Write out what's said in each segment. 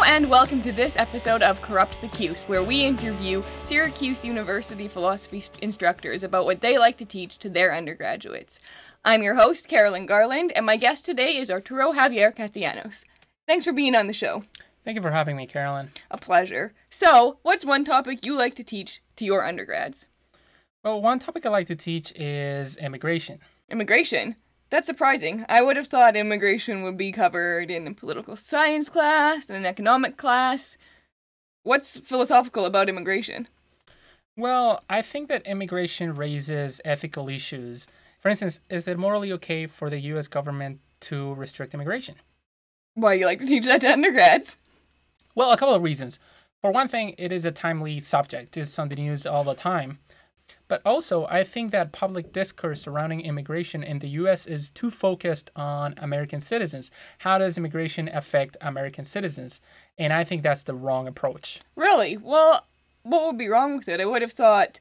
and welcome to this episode of Corrupt the Cuse, where we interview Syracuse University philosophy instructors about what they like to teach to their undergraduates. I'm your host, Carolyn Garland, and my guest today is Arturo Javier Castellanos. Thanks for being on the show. Thank you for having me, Carolyn. A pleasure. So, what's one topic you like to teach to your undergrads? Well, one topic I like to teach is immigration. Immigration? That's surprising. I would have thought immigration would be covered in a political science class and an economic class. What's philosophical about immigration? Well, I think that immigration raises ethical issues. For instance, is it morally okay for the U.S. government to restrict immigration? Why do you like to teach that to undergrads? Well, a couple of reasons. For one thing, it is a timely subject. It's on the news all the time. But also, I think that public discourse surrounding immigration in the U.S. is too focused on American citizens. How does immigration affect American citizens? And I think that's the wrong approach. Really? Well, what would be wrong with it? I would have thought,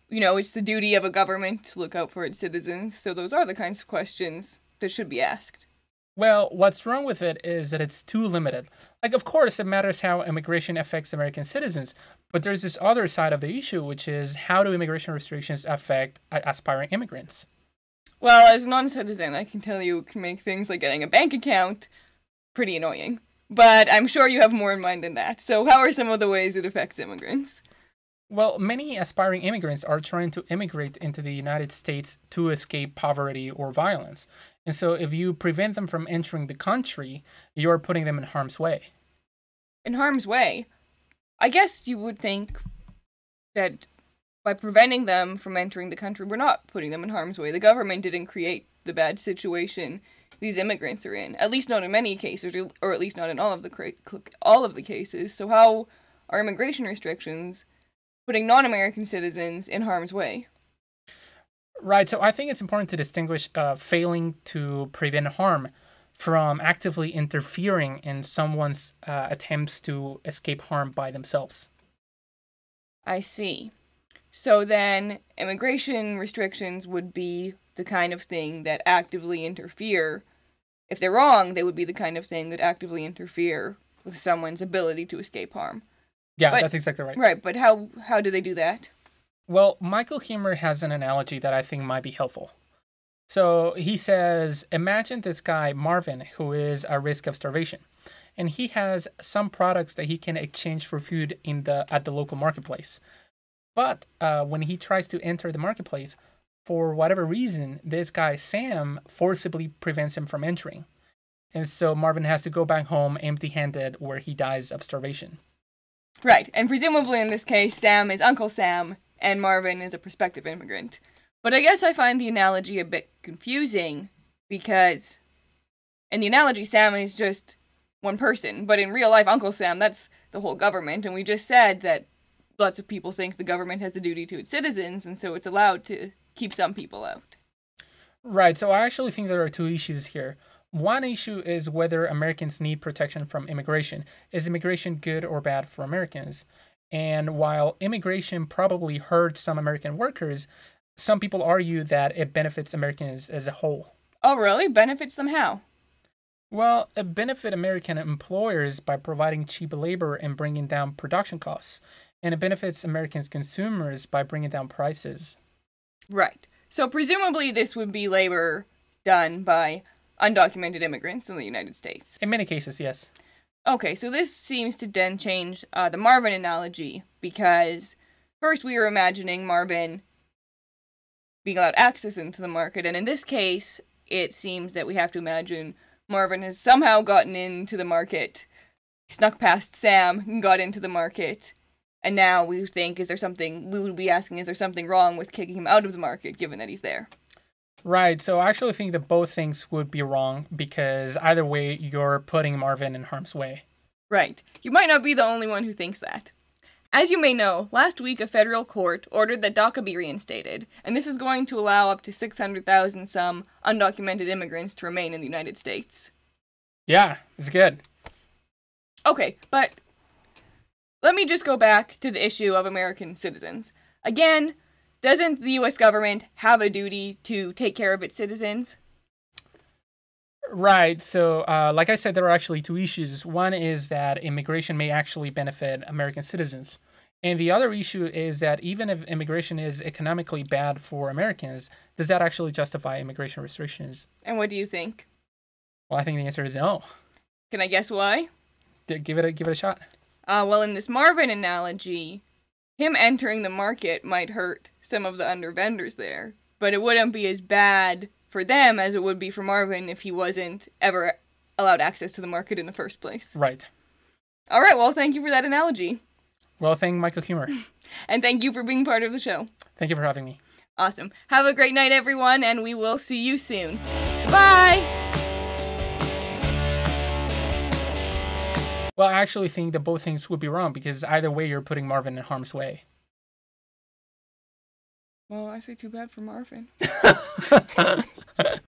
it's the duty of a government to look out for its citizens, so those are the kinds of questions that should be asked. Well, what's wrong with it is that it's too limited. Of course, it matters how immigration affects American citizens, but there's this other side of the issue, which is how do immigration restrictions affect aspiring immigrants? Well, as a non-citizen, I can tell you it can make things like getting a bank account pretty annoying. But I'm sure you have more in mind than that. So how are some of the ways it affects immigrants? Well, many aspiring immigrants are trying to immigrate into the United States to escape poverty or violence. And so if you prevent them from entering the country, you're putting them in harm's way. In harm's way? I guess you would think that by preventing them from entering the country, we're not putting them in harm's way. The government didn't create the bad situation these immigrants are in, at least not in many cases, or at least not in all of the cases. So how are immigration restrictions putting non-American citizens in harm's way? Right, so I think it's important to distinguish failing to prevent harm from actively interfering in someone's attempts to escape harm by themselves. I see. So then, immigration restrictions would be the kind of thing that actively interfere. If they're wrong, they would be the kind of thing that actively interfere with someone's ability to escape harm. Yeah, that's exactly right. Right, but how do they do that? Well, Michael Himmer has an analogy that I think might be helpful. So he says, imagine this guy, Marvin, who is at risk of starvation. And he has some products that he can exchange for food at the local marketplace. But when he tries to enter the marketplace, for whatever reason, this guy, Sam, forcibly prevents him from entering. And so Marvin has to go back home empty-handed where he dies of starvation. Right, and presumably in this case, Sam is Uncle Sam, and Marvin is a prospective immigrant. But I guess I find the analogy a bit confusing, because in the analogy, Sam is just one person, but in real life, Uncle Sam, that's the whole government, and we just said that lots of people think the government has a duty to its citizens, and so it's allowed to keep some people out. Right, so I actually think there are two issues here. One issue is whether Americans need protection from immigration. Is immigration good or bad for Americans? And while immigration probably hurts some American workers, some people argue that it benefits Americans as a whole. Oh, really? Benefits them how? Well, it benefits American employers by providing cheap labor and bringing down production costs. And it benefits American consumers by bringing down prices. Right. So presumably this would be labor done by undocumented immigrants in the United States. In many cases, yes. Okay, so this seems to then change the Marvin analogy, because first we were imagining Marvin being allowed access into the market, and in this case, it seems that we have to imagine Marvin has somehow gotten into the market, snuck past Sam, and got into the market, and now we would be asking, is there something wrong with kicking him out of the market, given that he's there? Right, so I actually think that both things would be wrong, because either way, you're putting Marvin in harm's way. Right. You might not be the only one who thinks that. As you may know, last week a federal court ordered that DACA be reinstated, and this is going to allow up to 600,000 some undocumented immigrants to remain in the United States. Yeah, it's good. Okay, but let me just go back to the issue of American citizens. Again, doesn't the U.S. government have a duty to take care of its citizens? Right. So, like I said, there are actually two issues. One is that immigration may actually benefit American citizens. And the other issue is that even if immigration is economically bad for Americans, does that actually justify immigration restrictions? And what do you think? Well, I think the answer is no. Can I guess why? Give it a shot. Well, in this Marvin analogy, him entering the market might hurt some of the under vendors there, but it wouldn't be as bad for them as it would be for Marvin if he wasn't ever allowed access to the market in the first place. Right. All right, well, thank you for that analogy. Well, thank Michael Humor. And thank you for being part of the show. Thank you for having me. Awesome. Have a great night, everyone, and we will see you soon. Bye! Well, I actually think that both things would be wrong because either way you're putting Marvin in harm's way. Well, I say too bad for Marvin.